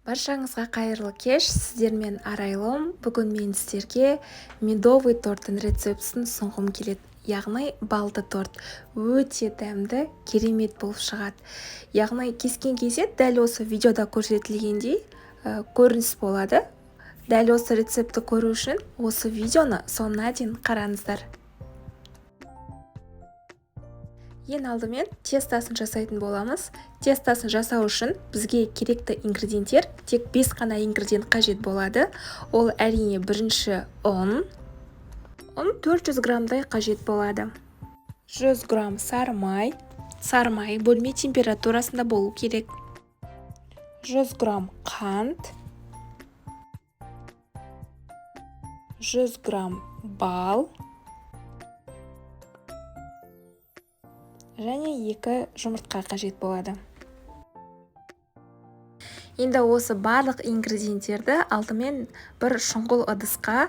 Баршаңызға қайырлы кеш, сіздермен Арайлым. Бүгін мен сіздерге медовый торттың рецептісін ұсынғым келеді. Яғни балды торт өте дәмді, керемет болып шығады. Яғни кескен кезде дәл осы видеода көрсетілгендей көрініс болады. Дәл осы рецепті көру үшін осы видеоны соңына дейін қараңыздар. Ең алдымен тестасын жасайтын боламыз. Тестасын жасау үшін бізге керекті ингредиенттер тек 5 қана ингредиент қажет болады. Ол әрине бірінші ұн 400 граммдай қажет болады. 100 грамм сары май бөлме температурасында болу керек. 100 грамм қант, 100 грамм бал және 2 жұмыртқа қажет болады. Енді осы барлық ингредиенттерді алдымен бір шұңғыл ыдысқа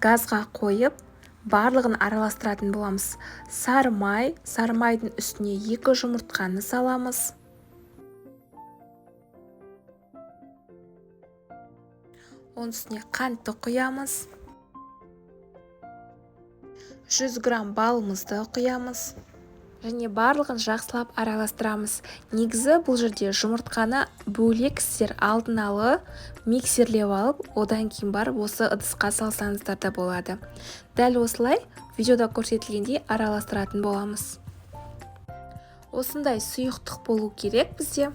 газға қойып, барлығын араластыратын боламыз. Сары майдың үстіне 2 жұмыртқаны саламыз. Оның үстіне қантты құямыз. 100 грамм балымызды құямыз. Және барлығын жақсылап араластырамыз. Негізі бұл жерде жұмыртқаны бөлек сіздер алдын алы миксерлеп алып, одан кейін барып осы ыдысқа салсаңыздар да болады. Дәл осылай видеода көрсетілгендей араластыратын боламыз. Осындай сұйықтық болу керек бізде.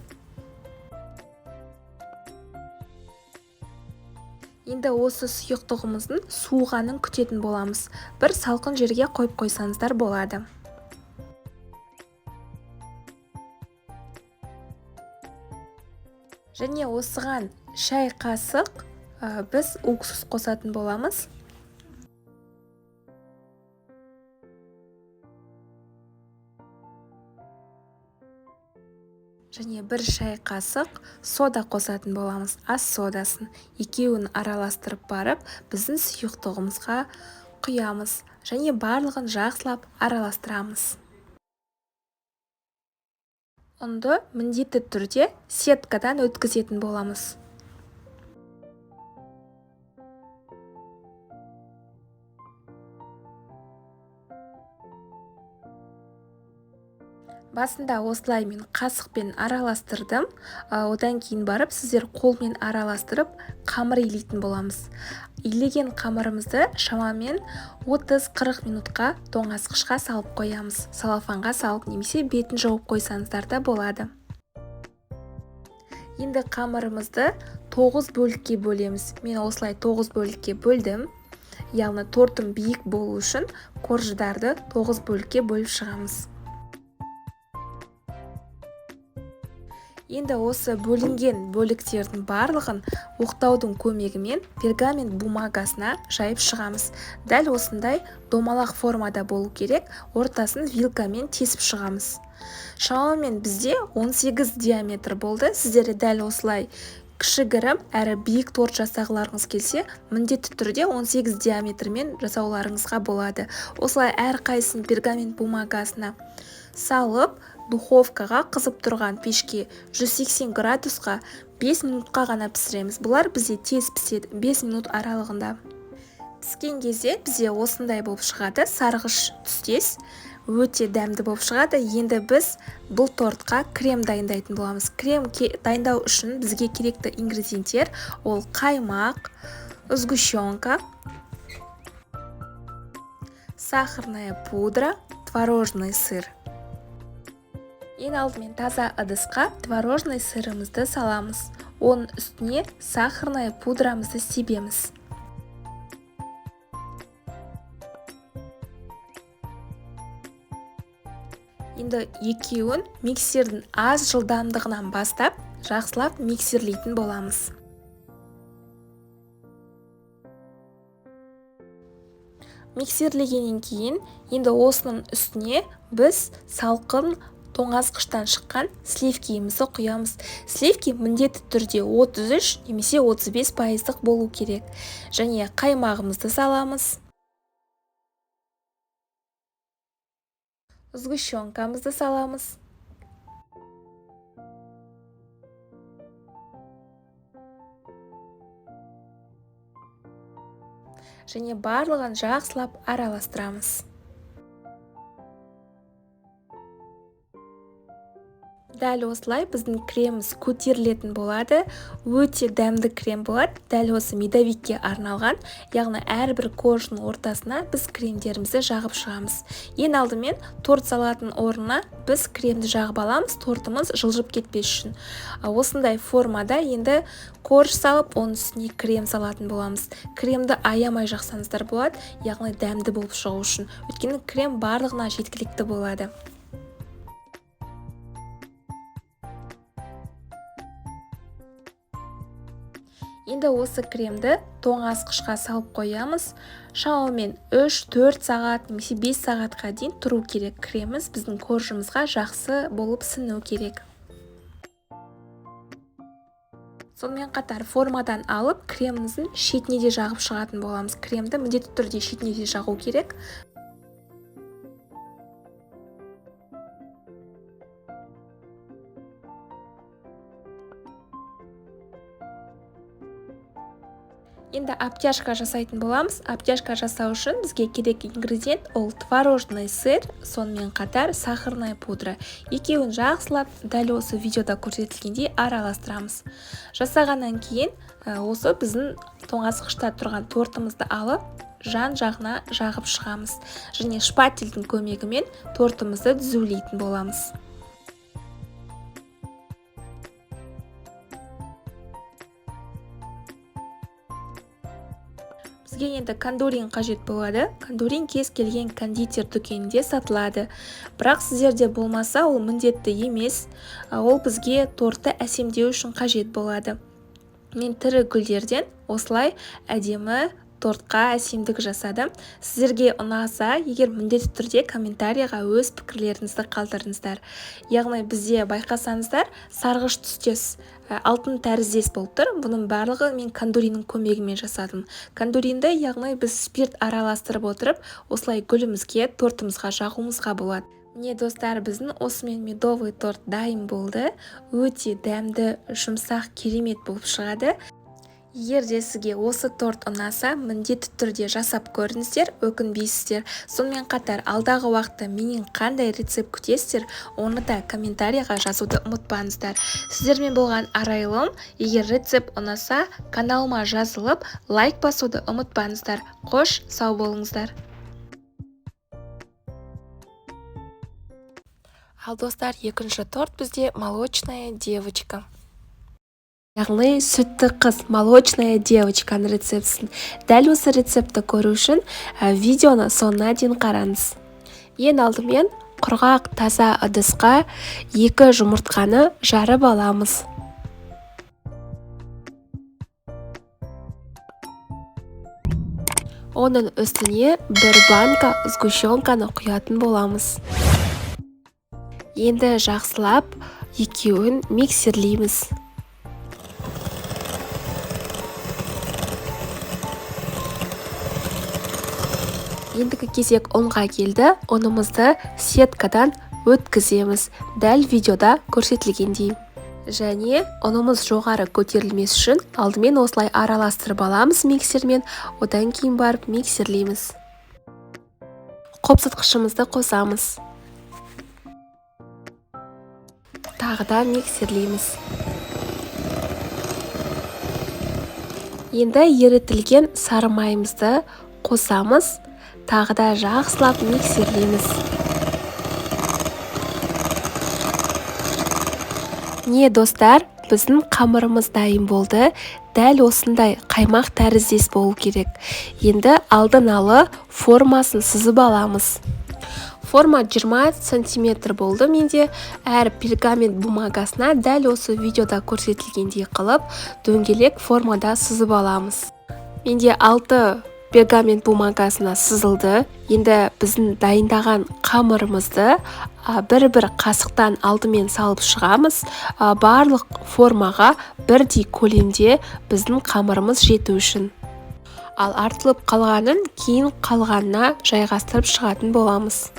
Енді осы сұйықтығымыздың суығанын күтетін боламыз. Бір салқын жерге қойып қойсаңыздар болады. Және осыған шай қасық біз уксус қосатын боламыз. Және 1 шай қасық сода қосатын боламыз, ас содасын. Екеуін араластырып барып, біздің сұйықтығымызға құямыз. Және барлығын жақсылап араластырамыз. Ұнды міндетті түрде сеткадан өткізетін боламыз. Басында осылай мен қасықпен араластырдым. Одан кейін барып сіздер қолмен араластырып қамыр илейтін боламыз. Илеген қамырымызды шамамен 30-40 минутқа тоңазытқышқа салып қоямыз. Салафанға салып немесе бетін жауып қойсаңыздар да болады. Енді қамырымызды 9 бөлікке бөлеміз. Мен осылай 9 бөлікке бөлдім. Яғни тортым биік болу үшін корждарды 9 бөлікке бөліп шығамыз. Енді осы бөлінген бөліктердің барлығын оқтаудың көмегімен пергамент бумагасына жайып шығамыз. Дәл осындай домалақ формада болу керек, ортасын вилкамен тесіп шығамыз. Шамамен бізде 18 диаметр болды. Сіздер дәл осылай кішігірім әрі биік торт жасағыларыңыз келсе, міндетті түрде 18 диаметрмен жасауларыңызға болады. Осылай әрқайсысын пергамент бумагасына салып, духовкаға қызып тұрған пешке 180 градусқа 5 минутқа ғана пісіреміз. Бұлар бізде тез піседі, 5 минут аралығында. Піскен кезде бізде осындай болып шығады, сарғыш түстес, өте дәмді болып шығады. Енді біз бұл тортқа крем дайындайтын боламыз. Крем дайындау үшін бізге керекті ингредиенттер ол қаймақ, сгущенка, сахарная пудра, творожный сыр. Ең алдымен таза ыдысқа творожный сырымызды саламыз. Оның үстіне сахарная пудрамызды себеміз. Енді екеуін миксердің аз жылдамдығынан бастап жақсылап миксерлейтін боламыз. Миксерлегеннен кейін енді осының үстіне біз салқын тоңазытқыштан шыққан сливкиімізді құямыз. Сливки міндетті түрде 33 немесе 35% болу керек. Және қаймағымызды саламыз. Сгущенкамызды саламыз. және барлығын жақсылап араластырамыз. Дәл осылай біздің креміміз көтерілетін болады, өте дәмді крем болады. Дәл осы медовикке арналған, яғни әрбір корждың ортасына біз кремдерімізді жағып шығамыз. Ең алдымен торт салатын орнына біз кремді жағып аламыз, тортымыз жылжып кетпес үшін. Осындай формада енді корж салып, оның үстіне крем салатын боламыз. Кремді аямай жақсаңыздар болады, яғни дәмді болып шығу үшін. Өйткені крем барлығына жеткілікті болады. Енді осы кремді тоңазытқышқа салып қоямыз. Шамамен 3-4 сағат немесе 5 сағатқа дейін тұру керек. Креміміз біздің коржымызға жақсы болып сіңу керек. Сонымен қатар формадан алып, креміміздің шетіне де жағып шығатын боламыз. Кремді міндетті түрде шетіне де жағу керек. Енді обтяжка жасайтын боламыз. Обтяжка жасау үшін бізге керек ингредиент ол творожный сыр, сонымен қатар сахарная пудра. Екеуін жақсылап дәл осы видеода көрсетілгендей араластырамыз. Жасағаннан кейін осы біздің тоңазытқышта тұрған тортымызды алып, жан-жағына жағып шығамыз. Және шпательдің көмегімен тортымызды түзулейтін боламыз. Бізге енді кондурин қажет болады. Кондурин кез келген кондитер дүкенінде сатылады. Бірақ сіздерде болмаса, ол міндетті емес. Ол бізге тортты әсемдеу үшін қажет болады. Мен тірі гүлдерден осылай әдемі тортқа әсемдік жасадым. Сіздерге ұнаса, егер міндетті түрде комментарийға өз пікірлеріңізді қалдырыңыздар. Яғни бізде байқасаңыздар, сарғыш түстес алтын тәріздес болып тұр. Бұның барлығы мен кондуриннің көмегімен жасадым. Кондуринді, яғни біз спирт араластырып отырып, осылай гүлімізге, тортымызға жағуымызға болады. Міне достар, біздің осымен медовый торт дайын болды. Өте дәмді, жұмсақ, керемет болып шығады. Егер де сізге осы торт ұнаса, міндетті түрде жасап көріңіздер, өкінбейсіздер. Сонымен қатар алдағы уақытта менен қандай рецепт күтесіздер, оны да комментарийға жазуды ұмытпаңыздар. Сіздермен болған арайлым. Егер рецепт ұнаса, каналыма жазылып, лайк басуды ұмытпаңыздар. Қош, сау болыңыздар. Ал достар, екінші торт бізде молочная девочка. Яғни сүтті қыз, молочная девочканың рецептісін. Дәл осы рецепті көру үшін видеоны соңына дейін қараңыз. Ең алдымен құрғақ таза ыдысқа 2 жұмыртқаны жарып аламыз. Оның үстіне 1 банка сгущенканы құятын боламыз. Енді жақсылап екеуін миксерлейміз. Ендігі кезек ұнға келді. Ұнымызды сеткадан өткіземіз. Дәл видеода көрсетілгендей. Және ұнымыз жоғары көтерілмес үшін алдымен осылай араластырып аламыз миксермен, одан кейін барып миксерлейміз. Қопсытқышымызды қосамыз. Тағы да миксерлейміз. Енді ерітілген сары майымызды қосамыз. Тағы да жақсылап миксерлейміз. Не достар, біздің қамырымыз дайын болды. Дәл осындай қаймақ тәріздес болу керек. Енді алдын алы формасын сызып аламыз. Форма 20 см болды менде. Әр пергамент бумагасына дәл осы видеода көрсетілгендей қылып, дөңгелек формада сызып аламыз. Менде 6 пергамент бумагасына сызылды. Енді біздің дайындаған қамырымызды бір-бір қасықтан алдымен салып шығамыз. Барлық формаға бірдей көлемде біздің қамырымыз жету үшін. Ал артылып қалғанын кейін қалғанына жайғастырып шығатын боламыз.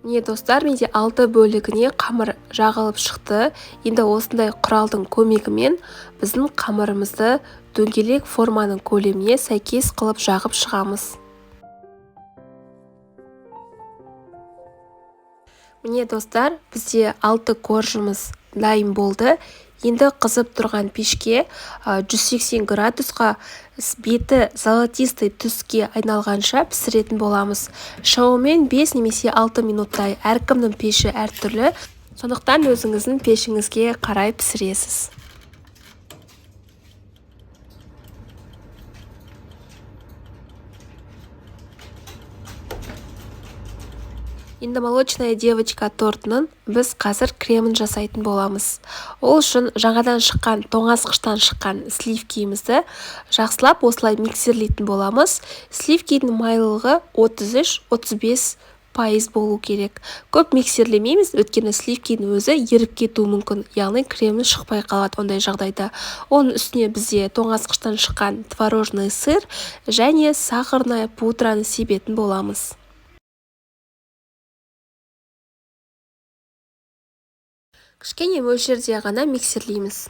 Міне достар, менде 6 бөлігіне қамыр жағылып шықты. Енді осындай құралдың көмегімен біздің қамырымызды дөңгелек форманың көлеміне сәйкес қылып жағып шығамыз. Міне достар, бізде 6 коржымыз дайын болды. Енді қызып тұрған пешке 180 градусқа беті золотистый түске айналғанша пісіретін боламыз. Шамамен 5 немесе 6 минуттай. Әркімнің пеші әртүрлі, сондықтан өзіңіздің пешіңізге қарай пісіресіз. Енді молочная девочка тортының біз қазір кремін жасайтын боламыз. Ол үшін жаңадан шыққан, тоңазғыштан шыққан сливкиімізді жақсылап осылай миксерлейтін боламыз. Сливкидің майлылығы 33-35% болу керек. Көп миксерлемейміз, өйткені сливкидің өзі еріп кетуі мүмкін, яғни кремі шықпай қалады ондай жағдайда. Оның үстіне бізде тоңазғыштан шыққан творожный сыр және сахарная пудраны себетін боламыз. Кішкене мөлшерде ғана миксерлейміз.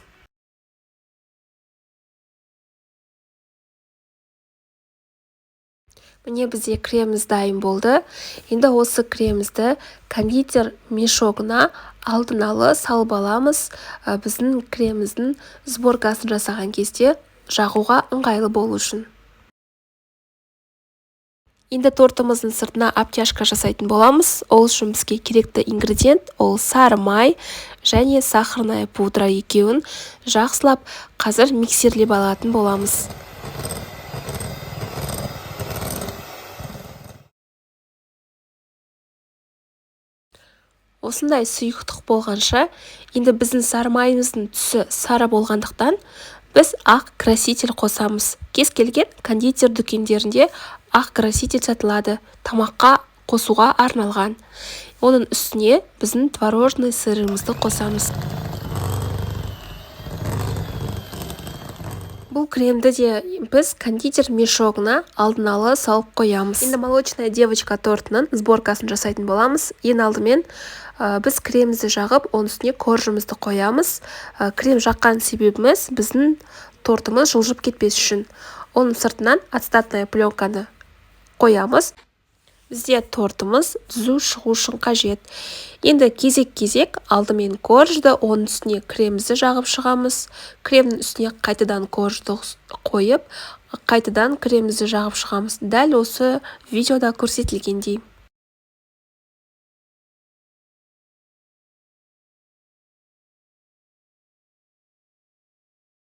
Міне бізде креміміз дайын болды. Енді осы кремімізді кондитер мешогына алдын ала салып аламыз. Біздің креміміздің сборкасын жасаған кезде жағуға ыңғайлы болу үшін. Енді тортымыздың сыртына обтяжка жасайтын боламыз. Ол үшін бізге керекті ингредиент ол сары май және сахарная пудра екеуін жақсылап қазір миксерлеп алатын боламыз. Осындай сұйықтық болғанша, енді біздің сары майымыздың түсі сары болғандықтан біз ақ краситель қосамыз. Кез келген кондитер дүкендерінде ақ краситель сатылады, тамаққа қосуға арналған. Оның үстіне біздің творожный сырымызды қосамыз. Бұл кремді де біз кондитер мешогына алдын ала салып қоямыз. Енді молочная девочка тортының сборкасын жасайтын боламыз. Ең алдымен біз кремімізді жағып, оның үстіне коржымызды қоямыз. Крем жаққан себебіміз біздің тортымыз жылжып кетпес үшін. Оның сыртынан ацетатная пленканы қоямыз. Бізде тортымыз түзу шығу үшін қажет. Енді кезек-кезек алдымен коржды, оның үстіне кремімізді жағып шығамыз. Кремнің үстіне қайтадан коржды қойып, қайтадан кремімізді жағып шығамыз. Дәл осы видеода көрсетілгендей.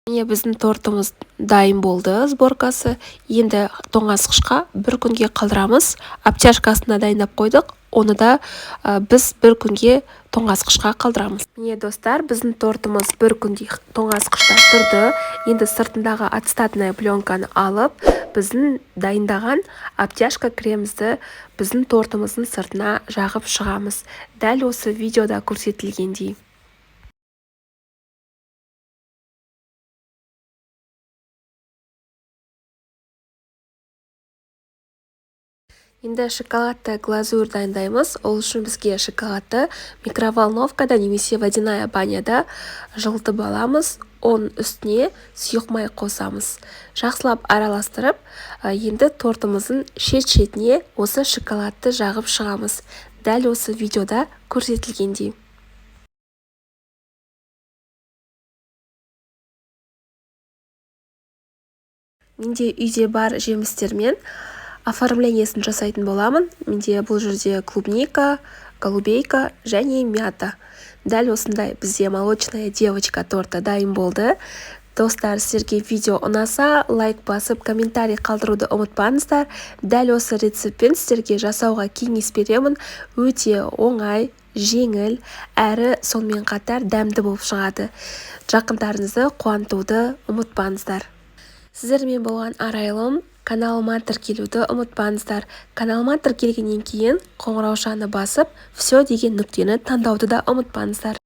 Міне біздің тортымыз дайын болды, сборкасы. Енді тоңазғышқа бір күнге қалдырамыз. Обтяжкасына дайындап қойдық. Оны да біз бір күнге тоңазғышқа қалдырамыз. Міне достар, біздің тортымыз бір күнде тоңазғышта тұрды. Енді сыртындағы ацетатная пленканы алып, біздің дайындаған обтяжка кремімізді біздің тортымыздың сыртына жағып шығамыз. Дәл осы видеода көрсетілгендей. Енді шоколадты глазурь дайындаймыз. Ол үшін бізге шоколадты микроволновкада немесе водяная баняда жылытып аламыз. Оның үстіне сұйық май қосамыз. Жақсылап араластырып, енді тортымыздың шет-шетіне осы шоколадты жағып шығамыз. Дәл осы видеода көрсетілгендей. Менде үйде бар жемістермен оформлениесін жасайтын боламын. Менде бұл жерде клубника, голубейка және мята. Дәл осындай бізде молочная девочка торты дайын болды. Достар, сіздерге видео ұнаса, лайк басып, комментарий қалдыруды ұмытпаңыздар. Дәл осы рецептпен сіздерге жасауға кеңес беремін. Өте оңай, жеңіл, әрі сонымен қатар дәмді болып шығады. Жақындарыңызды қуантуды ұмытпаңыздар. Сіздермен болған арайлым. Каналыма тіркелуді ұмытпаңыздар. Каналыма тіркелгеннен кейін қоңыраушаны басып, все деген нүктені таңдауды да ұмытпаңыздар.